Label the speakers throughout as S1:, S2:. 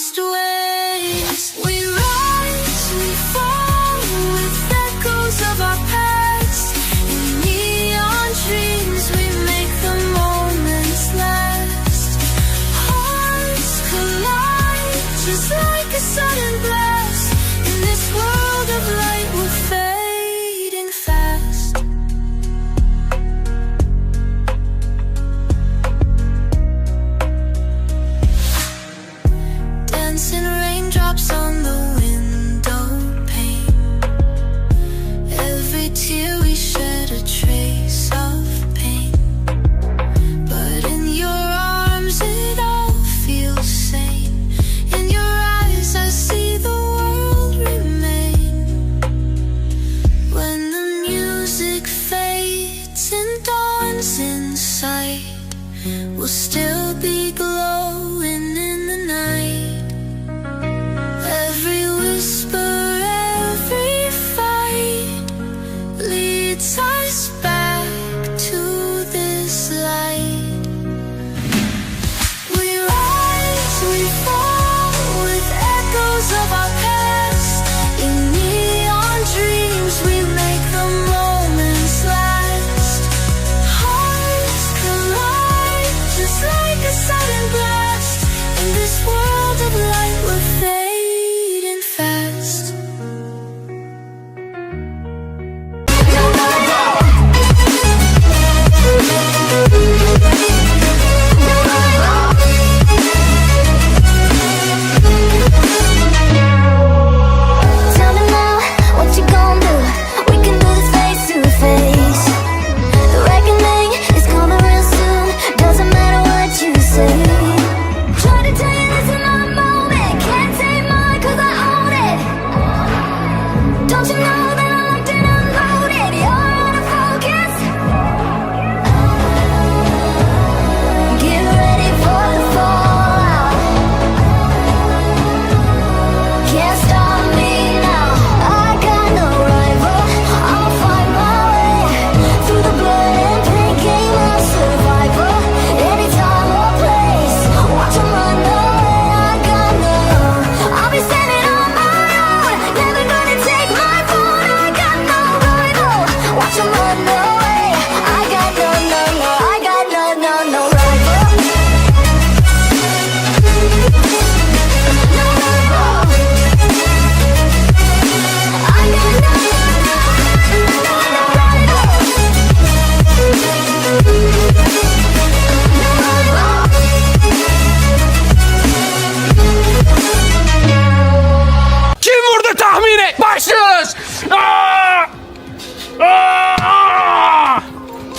S1: lost ways. We rise, we fall with echoes of our past. In neon dreams, we make the moments last. Hearts collide, just like a sudden blast. In this world of light, we're fading fast. Dancing raindrops on the window pane. Every tear we shed a trace of pain. But in your arms it all feels sane. In your eyes I see the world remain. When the music fades and dawns in sight, we'll still be glowing in the night. Every whisper, every fight leads us back to this light. We rise, we fall with echoes of our past. In neon dreams, we make the moments last. Hearts collide, just like a sudden blast. In this world of light, we're fading fast. Tell me now, what you gon' do? We can do this face to face. The reckoning is coming real soon. Doesn't matter what you say. Try to tell you this in a moment. Can't take mine 'cause I own it. Don't you know that I locked and unloaded? You're out of focus. Get ready for the fallout. Can't stop me now. I got no rival. I'll find my way through the blood and pain. Game of survival. Anytime or place. Watch 'em run away. I got no. I'll be standing on my own. Never gonna take my phone. I got no rival. Watch 'em run away. I got no. I got no rival. No rival. I got no
S2: Kim vurdu tahmin et. Başlıyoruz.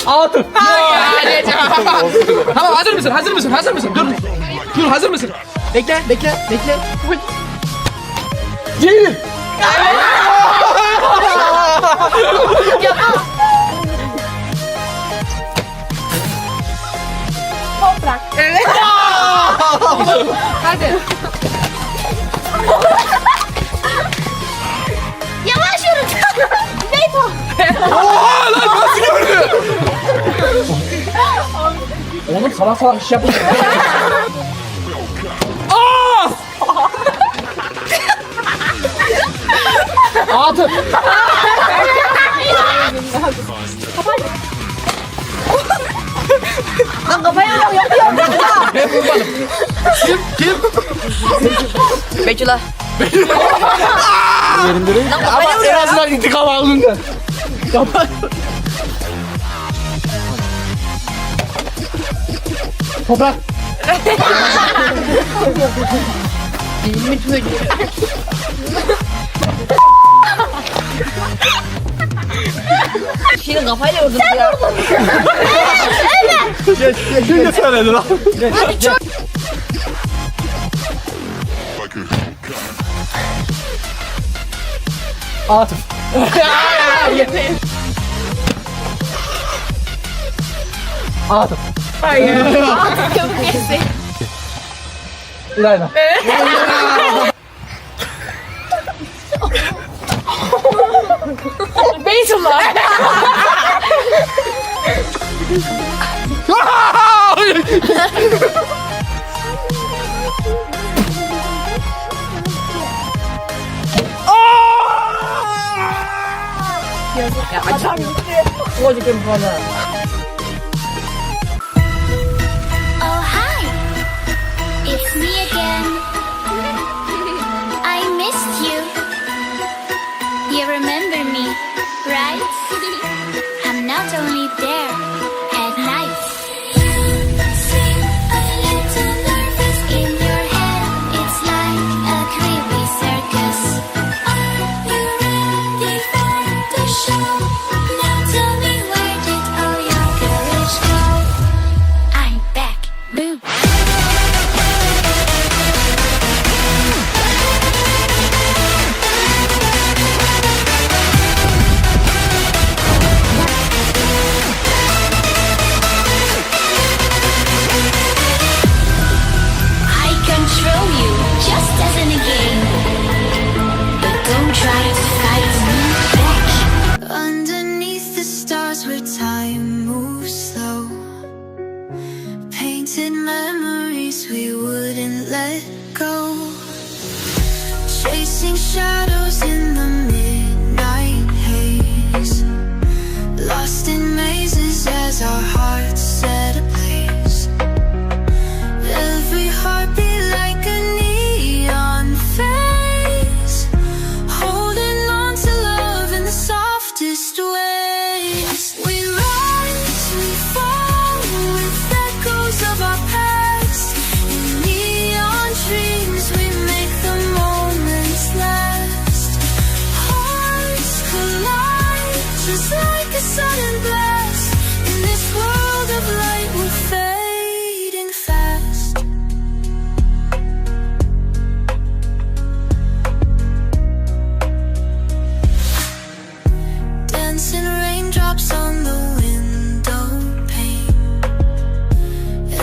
S2: Altı. Tamam, hazır mısın? Dur, hazır mısın? Bekle. Değilim.
S3: Toprak.
S2: Evet.
S3: Hadi. Yavaş yürü. Beto.
S2: Oha lan, nasıl gördü? Oğlum salak iş yapma. Aa! Altı.
S3: Lan kafaya yapıyorum.
S2: Ben vurmadım. Kim?
S3: Betula.
S2: Ama en azından intikam aldın da. Kapat. Toprak.
S3: Dilimi söylüyor. Şimdi kafayla vurdun ya.
S2: Geç. Kim söyledi lan? Geç. Atıf. Atıf.
S3: Hayır. Atıf köpüklesi.
S2: İlayda.
S3: Beytullah. Ya açar mısın? Kocaman bana.
S1: Oh hi, it's me again. I missed you. You remember me, right? I'm not only there at night. You seem a little nervous in your head. It's like a creepy circus. Are you ready for the show? Now tell me, where did all your courage go? I'm back. Boo. I control you just as in a game, but don't try to fight me back. Underneath the stars where time moves slow, painted memories we wouldn't let go, chasing shadows in the midnight haze, lost in mazes as our hearts set ablaze. Every heartbeat like a neon face, holding on to love in the softest ways. We rise, we fall with echoes of our past. In neon dreams we make the moments last. Hearts collide just like a sudden blast. In this world of light we're fading fast. Dancing raindrops on the window pane.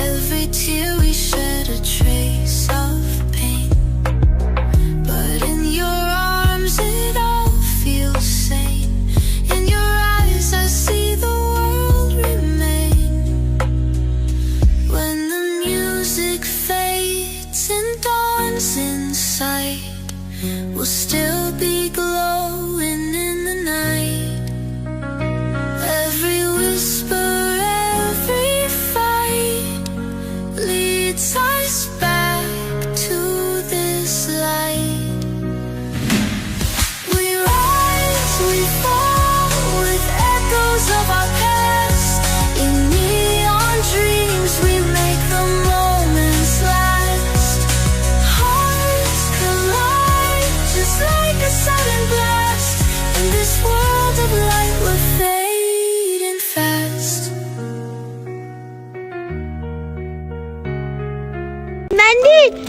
S1: Every tear we shed a trace of pain. But in your arms it all feels sane. In your eyes I see the world remain. When the music fades and dawns inside, we'll still be glowing in the night. Every whisper, every fight leads us back to this light. We rise, we fall with echoes of our past. In neon dreams we make the moments last. Hearts collide just like a sudden blast. In this world of light we're fading fast.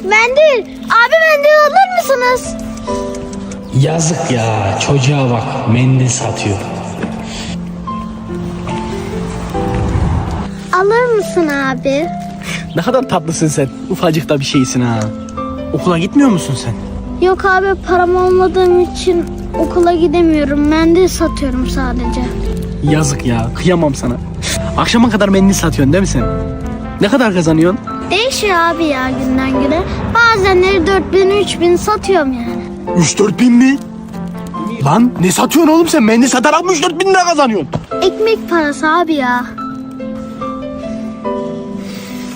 S4: Mendil. Abi mendil alır mısınız?
S2: Yazık ya, çocuğa bak, mendil satıyor.
S4: Alır mısın abi?
S2: Ne kadar tatlısın sen. Ufacık da bir şeysin ha. Okula gitmiyor musun sen?
S4: Yok abi, param olmadığım için okula gidemiyorum. Mendil satıyorum sadece.
S2: Yazık ya, kıyamam sana. Akşama kadar mendil satıyorsun değil mi sen? Ne kadar kazanıyorsun?
S4: Değişiyor abi ya günden güne. Bazenleri 4000 3000 satıyorum yani.
S2: 3-4 bin mi? Lan ne satıyorsun oğlum sen? Mendil satarak mı 3-4 bin lira kazanıyorsun?
S4: Ekmek parası abi ya.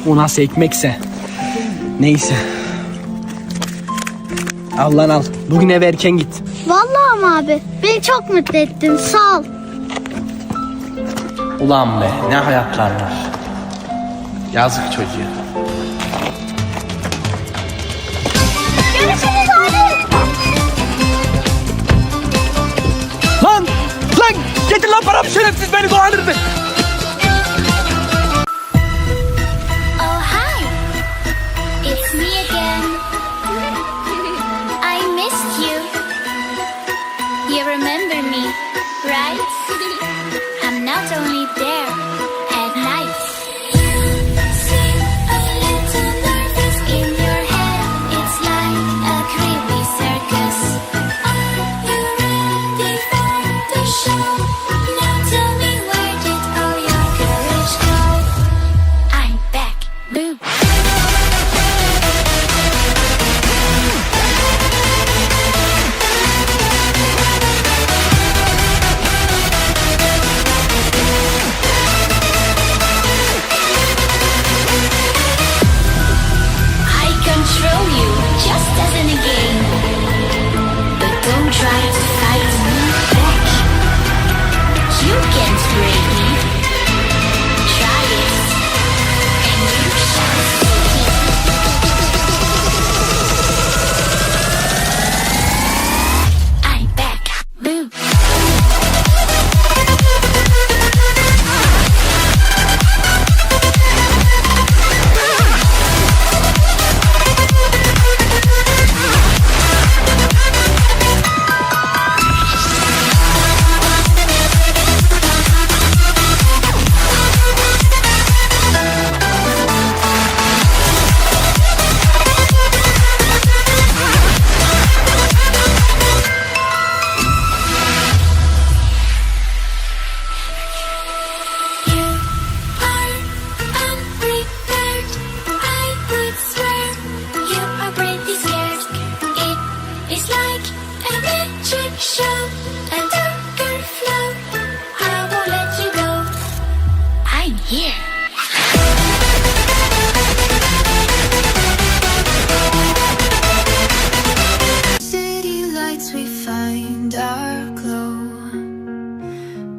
S2: O nasıl ekmekse. Neyse. Al lan al. Bugün eve erken git.
S4: Vallahi mi abi? Beni çok mutlu ettin, sağ ol.
S2: Ulan be, ne hayatlar var. Yazık çocuğa.
S4: Görüşürüz abi.
S2: Lan! Getir lan paramı, şerefsiz beni dolandırdı.
S1: Oh hi, it's me again. I missed you. You remember me, right? I'm not only there at night. You seem a little nervous in your head. It's like a creepy circus. Are you ready for the show? Now tell me, where did all try to fight me back. You can't break me. Try it, and you shall see. I'm back. Boom.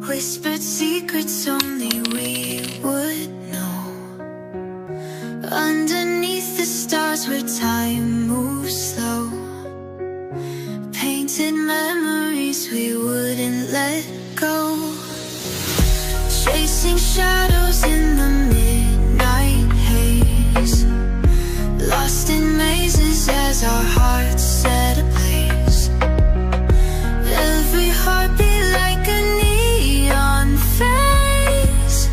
S1: Whispered secrets only we would know. Underneath the stars where time moves slow. Painted memories we wouldn't let go. Chasing shadows in the midnight haze. Lost in mazes as our hearts set ablaze. Every heartbeat like a neon face.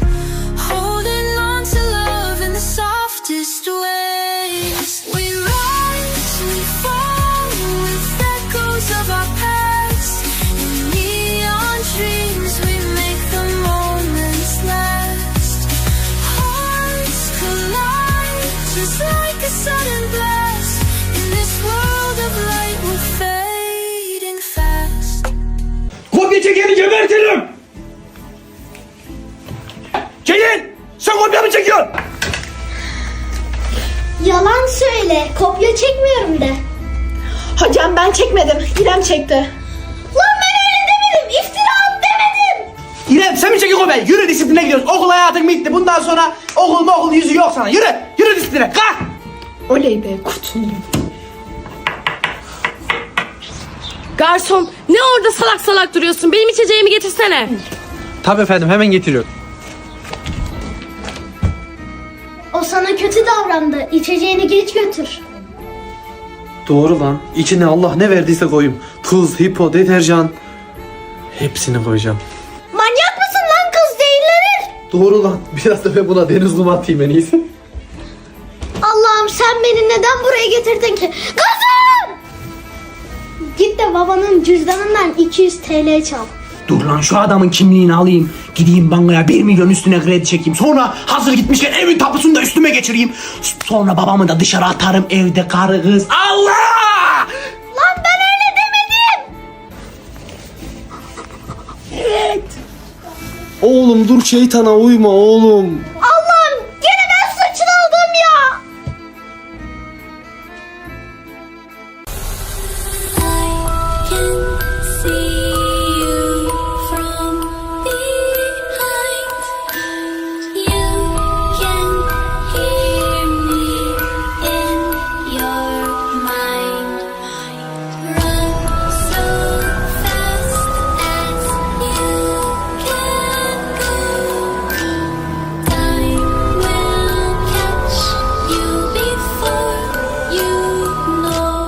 S1: Holding on to love in the softest ways. We rise, we fall with echoes of our past. In neon dreams we make the moments last. Hearts collide just like a sudden blast. In this world of light we're fading fast.
S2: Kopya çekeni gebertirim. Celil! Sen kopya mı çekiyorsun?
S4: Yalan söyle. Kopya çekmiyorum de.
S3: Hocam ben çekmedim. İrem çekti.
S4: Lan ben öyle demedim. İftira demedim.
S2: İrem sen mi çekiyorsun kopya? Yürü disipline gidiyoruz. Okul hayatın bitti. Bundan sonra okul yüzü yok sana. Yürü! Yürü disipline. Kalk!
S3: Oley be kurtuldum. Garson ne orada salak salak duruyorsun? Benim içeceğimi getirsene.
S2: Tabii efendim hemen getiriyorum.
S4: O sana kötü davrandı. İçeceğini geç götür.
S5: Doğru lan. İçine Allah ne verdiyse koyayım. Tuz, hipo, deterjan. Hepsini koyacağım.
S4: Manyak mısın lan, kız değillenir.
S5: Doğru lan. Biraz da ben buna deniz kumu atayım en iyisi.
S4: Allah'ım sen beni neden buraya getirdin ki? Kızım! Git de babanın cüzdanından 200 TL çal.
S2: Dur lan şu adamın kimliğini alayım. Gideyim bankaya 1 milyon üstüne kredi çekeyim. Sonra hazır gitmişken evin tapusunu da üstüme geçireyim. Sonra babamı da dışarı atarım, evde karı kız. Allah!
S4: Lan ben öyle demedim.
S5: Oğlum dur şeytana uyma oğlum.
S4: Allah'ım gene ben suçlu oldum ya.
S1: I can see you from behind. You can hear me in your mind. Run so fast as you can go. Time will catch you before you know.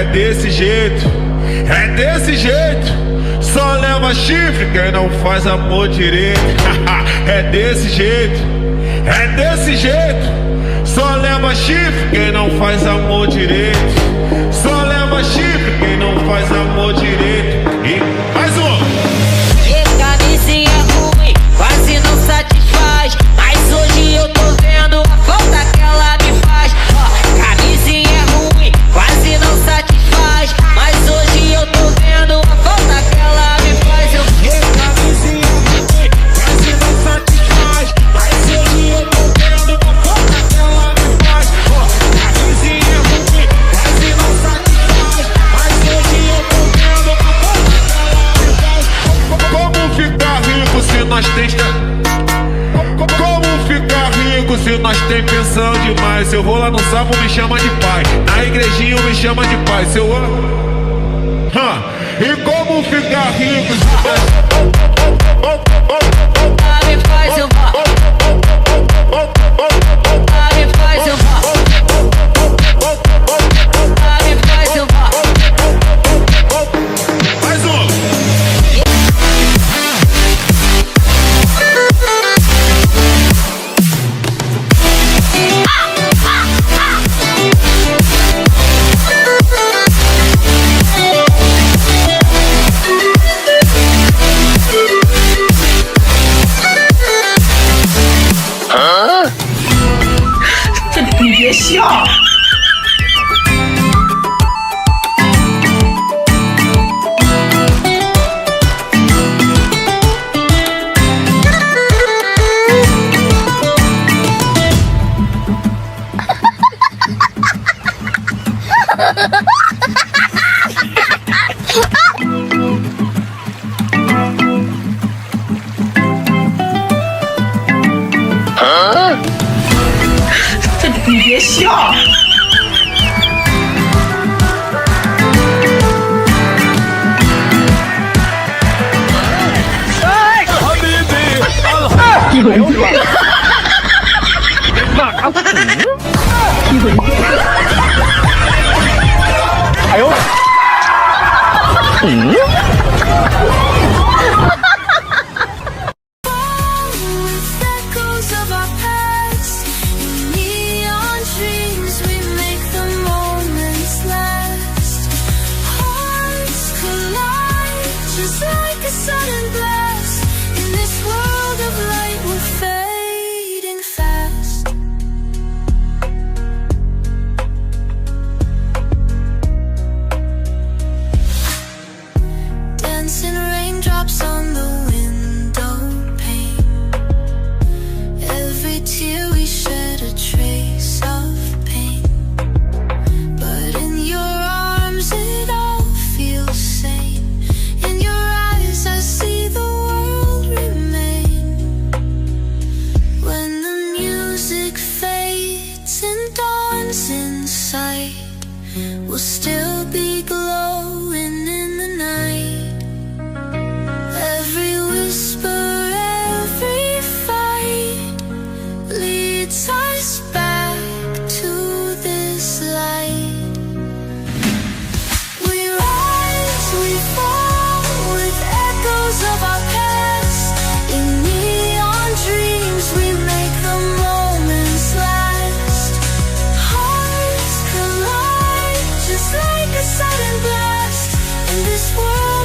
S6: é desse jeito, é desse jeito. Só leva chifre quem não faz amor direito. É desse jeito, é desse jeito. Só leva chifre quem não faz amor direito. Só leva chifre quem não faz amor direito. E mais um.
S7: E camisinha ruim, quase não satisfaz. Mas hoje eu tô vendo a falta que ela me faz. Ó, camisinha ruim, quase não satisfaz. Mas hoje eu tô vendo a falta que ela me faz. Eu
S6: Camisinha ruim, quase não satisfaz. Mas hoje eu tô vendo a falta que ela me faz. Camisinha ruim, quase não satisfaz. Mas hoje eu tô vendo a falta que ela me faz. Como ficar rico se nós tem... Como ficar rico se nós tem pensão demais? Se eu vou lá no sapo me chama de pai, na igrejinha me chama de pai. Se eu... E como ficar rico se nós...
S7: me faz, eu vou. Me faz, eu vou. Me faz, eu vou.
S6: Mais um.
S1: With echoes of our past, in neon dreams we make the moments last. Hearts collide just like a sudden blast. In this world of light we're fading fast. Dancing raindrops on the window pane. Every tear we shed a trace of pain. But in your arms it all feels sane. In your eyes I see the world remain. When the music fades and dawns in sight, we'll still be glowing in the night. Every whisper, every fight leads us back to this light. We rise, we fall with echoes of our past. In neon dreams we make the moments last. Hearts collide just like a sudden blast. In this world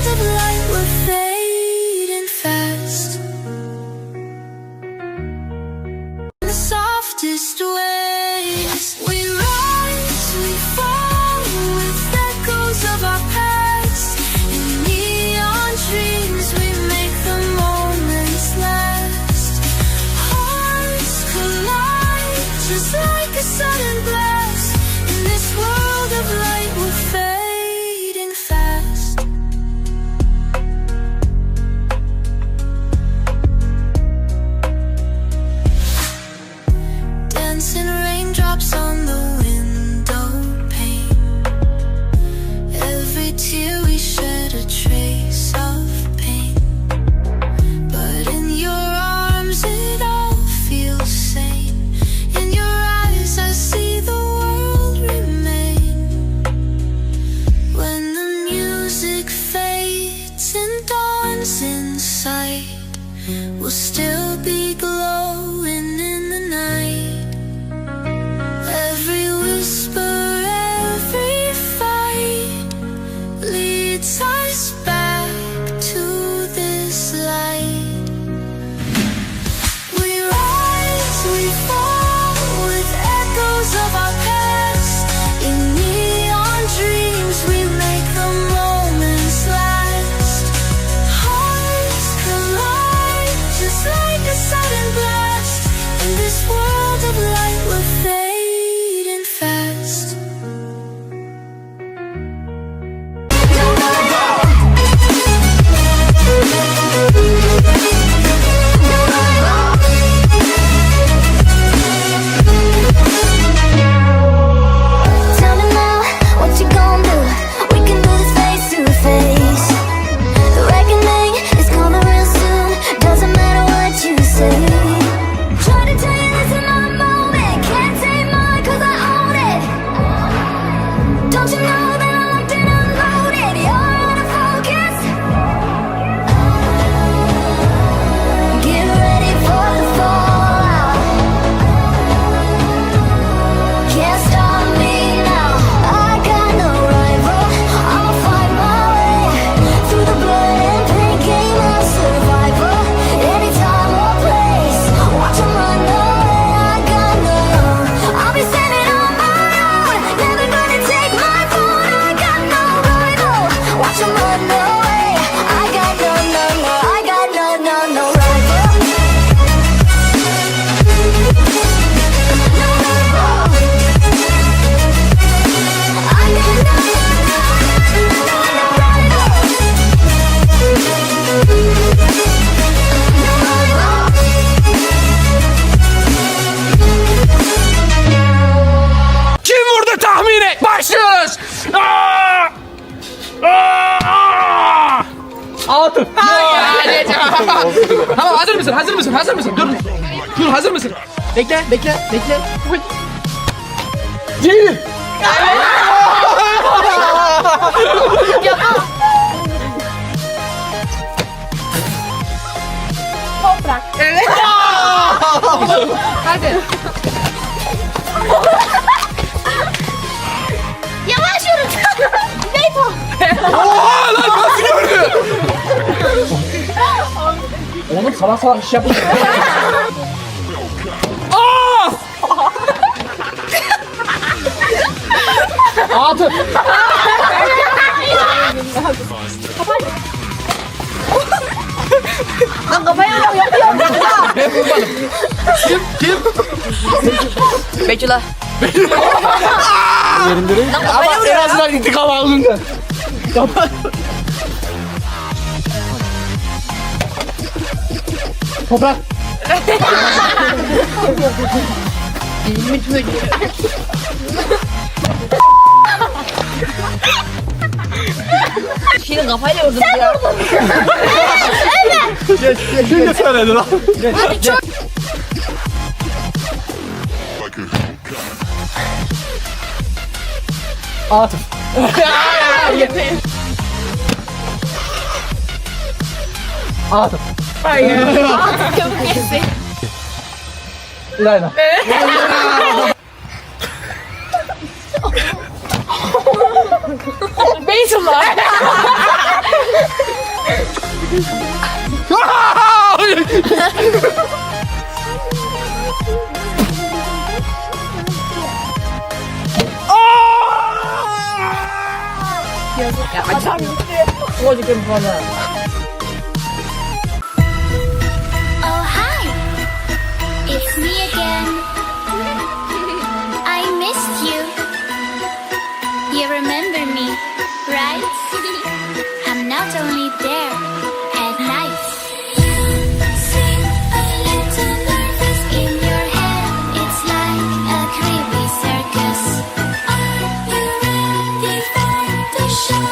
S2: hazır mısın? Hazır mısın? Hazır mısın? Dur. Dur, hazır mısın? Bekle. Değil.
S3: Toprak. Evet. Hadi.
S4: Yavaş yürü. Beyto.
S2: Oha lan nasıl gördü? Oğlum salak iş yapın. Aa! Atın.
S3: Lan kafaya yapıyor.
S2: Ben vurmadım. Kim?
S3: Betüla.
S2: Ama en azından intikam aldın da. Kapat. Toprak.
S3: Şimdi kafayla vurdun ya.
S2: Kim söyledi lan?
S3: Hadi çok.
S2: Atıf. Atıf.
S3: Hayır. Köpük yesi.
S2: İlayda.
S3: Beytullah. Ya açamıyorum. Kocaman bana.
S1: Oh hi, it's me again. I missed you. You remember me, right? I'm not only there at night. You seem a little nervous in your head. It's like a creepy circus. Are you ready for the show?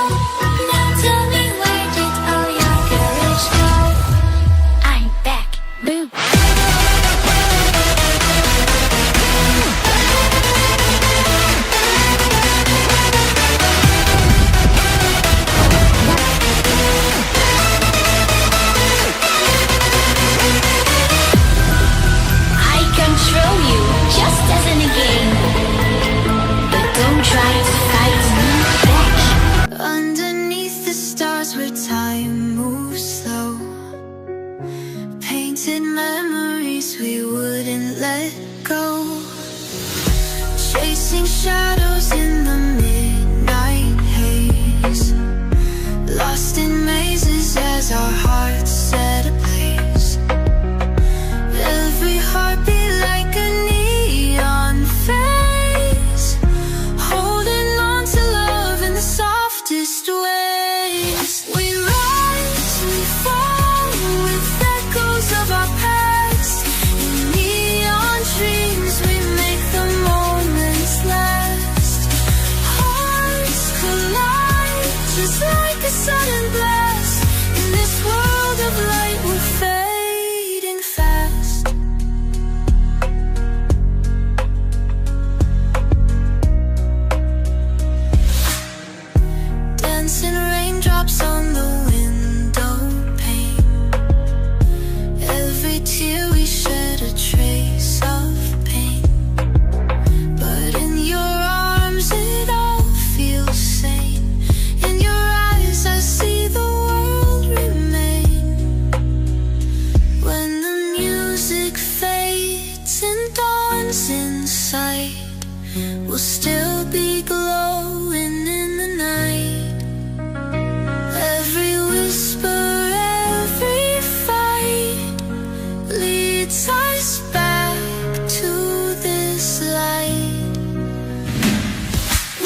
S1: Now tell me, where did all your courage go? I'm back. Boo. I control you just as in a game, but don't try to fight me back. Underneath the stars where time moves slow, painted memories we wouldn't let go, chasing shadows in the midnight haze, lost in mazes as our hearts set ablaze. Every heartbeat like a neon face, holding on to love in the softest ways. We rise, we fall with echoes of our past. In neon dreams we make the moments last. Hearts collide just like a sudden blast. In this world of light we're fading fast. Dancing raindrops on the window pane. Every tear we shed a trace of pain. But in your arms it all feels sane. In your eyes I see the world remain. When the music fades and dawns inside, we'll still be glowing in the night. Every whisper, every fight leads us back to this light.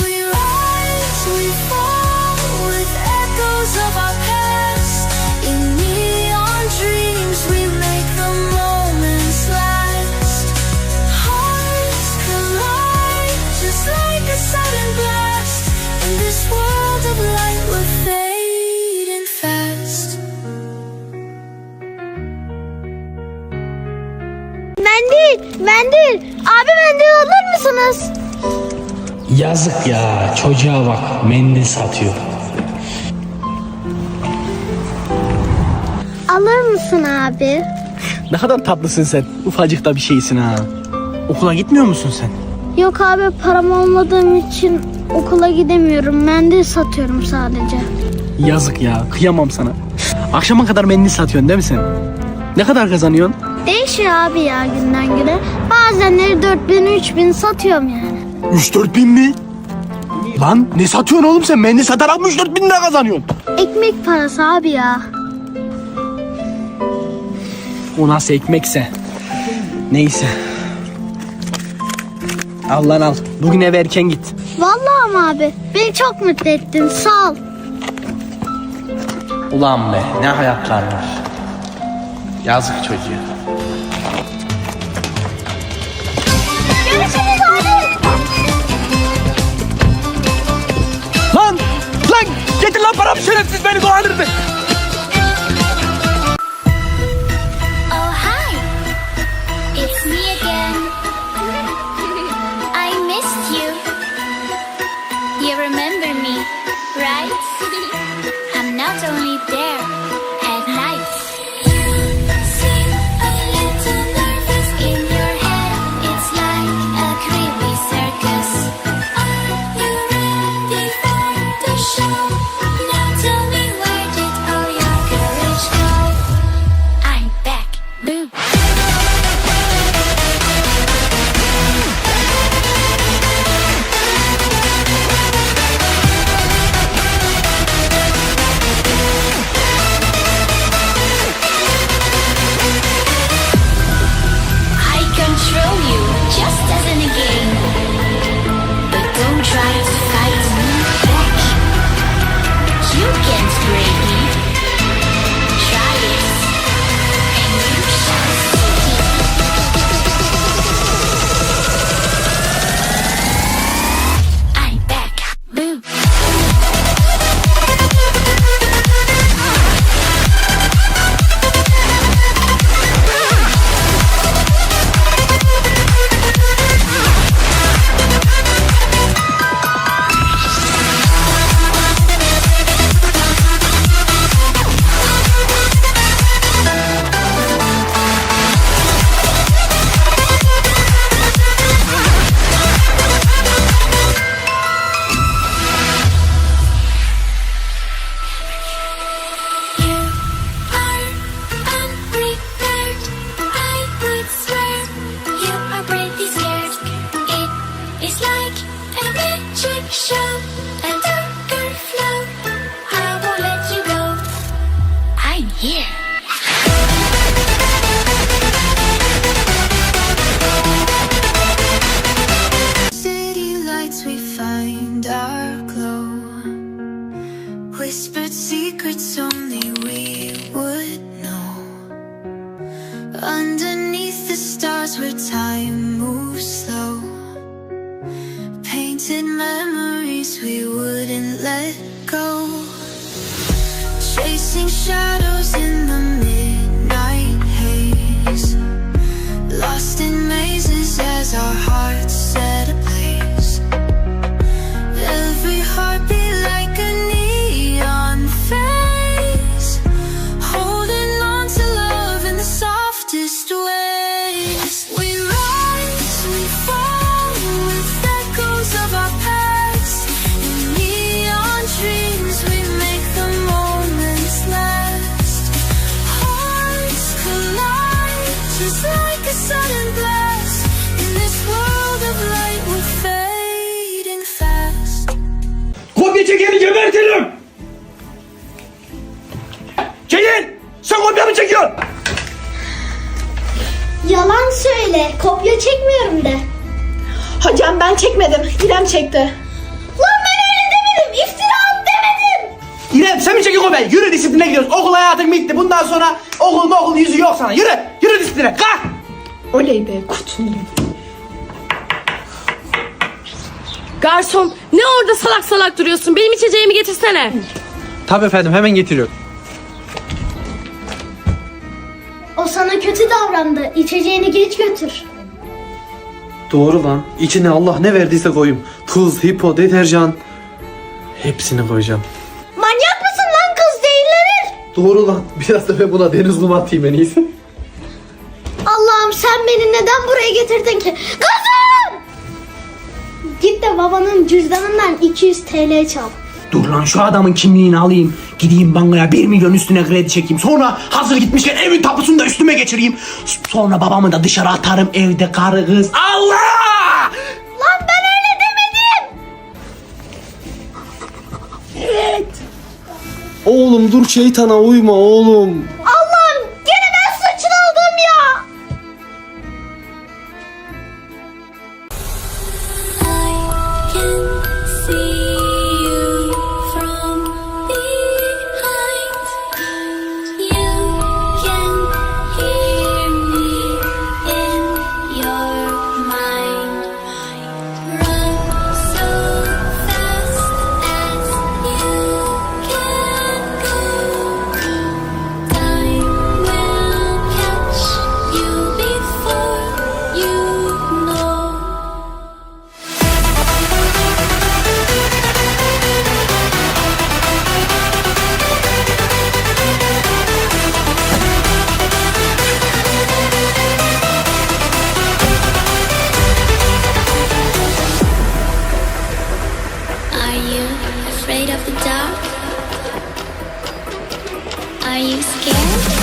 S1: We rise, we fall with echoes of our past. In neon dreams we make the moments last. Hearts collide just like a sudden blast.
S4: Mendil. Abi mendil alır mısınız?
S2: Yazık ya, çocuğa bak, mendil satıyor.
S4: Alır mısın abi?
S2: Ne kadar tatlısın sen. Ufacık da bir şeysin ha. Okula gitmiyor musun sen?
S4: Yok abi, param olmadığım için okula gidemiyorum. Mendil satıyorum sadece.
S2: Yazık ya, kıyamam sana. Akşama kadar mendil satıyorsun değil mi sen? Ne kadar kazanıyorsun?
S4: Değişiyor abi ya günden güne. Bazenleri 4000 3000 satıyorum yani.
S2: 3-4 bin mi? Lan ne satıyorsun oğlum sen? Mendil satarak mı 3-4 bin lira kazanıyorsun?
S4: Ekmek parası abi ya.
S2: O nasıl ekmekse. Neyse. Al lan al. Bugün eve erken git.
S4: Vallahi mi abi? Beni çok mutlu ettin, sağ ol.
S2: Ulan be, ne hayatlar var. Yazık çocuğa.
S4: Görüşürüz abi.
S2: Lan getir lan paramı, şerefsiz beni dolandırdı.
S1: Oh hi, it's me again. I missed you. You remember me, right? I'm not only there at night. You seem a little nervous in your head. It's like a creepy circus. Are you ready for the show? Now tell me, where did all your courage go? I'm back, boo. I control you just as in a game, but don't try to fight me back. You can't break me. Try it, and you shall see. I'm back, boo. You are unprepared. I would swear you are pretty scared. It is like a magic show, a darker flow. I won't let you go. I'm here. City lights, we find our glow. Whispered secrets only we would know. Underneath the stars where time moves slow. Painted memories we wouldn't let go. Chasing shadows in the midnight haze. Lost in mazes as our hearts set ablaze. Every heartbeat like a neon face. Holding on to love in the softest ways. We rise, we fall with echoes of our past. In neon dreams we make the moments last. Hearts collide just like a sudden blast. In this world of light we're fading fast.
S2: Kopya çekeni gebertirim. Çekil. Sen kopya mı çekiyorsun?
S4: Yalan söyle, kopya çekmiyorum de.
S3: Hocam ben çekmedim. İrem çekti.
S4: Lan ben öyle demedim, iftira at demedim.
S2: İrem sen mi çekiyorsun kopya? Yürü, disipline gidiyoruz. Okul hayatın bitti. Bundan sonra okul yüzü yok sana. Yürü disipline. Kalk.
S3: Oley be, kurtuldum. Garson, ne orada salak salak duruyorsun? Benim içeceğimi getirsene.
S5: Tabii efendim, hemen getiriyorum.
S4: O sana kötü davrandı, içeceğini geç götür.
S5: Doğru lan. İçine Allah ne verdiyse koyayım. Tuz, hipo, deterjan. Hepsini koyacağım.
S4: Manyak mısın lan, kız zehirlenir.
S5: Doğru lan. Biraz da ben buna deniz kumu atayım en iyisi.
S4: Allah'ım sen beni neden buraya getirdin ki? Kızım! Git de babanın cüzdanından 200 TL çal.
S2: Dur lan şu adamın kimliğini alayım. Gideyim bankaya 1 milyon üstüne kredi çekeyim. Sonra hazır gitmişken evin tapusunu da üstüme geçireyim. Sonra babamı da dışarı atarım, evde karı kız. Allah!
S4: Lan ben öyle demedim.
S5: Oğlum dur, şeytana uyma oğlum.
S4: Allah'ım gene ben suçlu oldum ya.
S1: I can see you from behind. You can hear me in your mind. Run so fast as you can go. Time will catch you before you know. Are you afraid of the dark? Are you scared?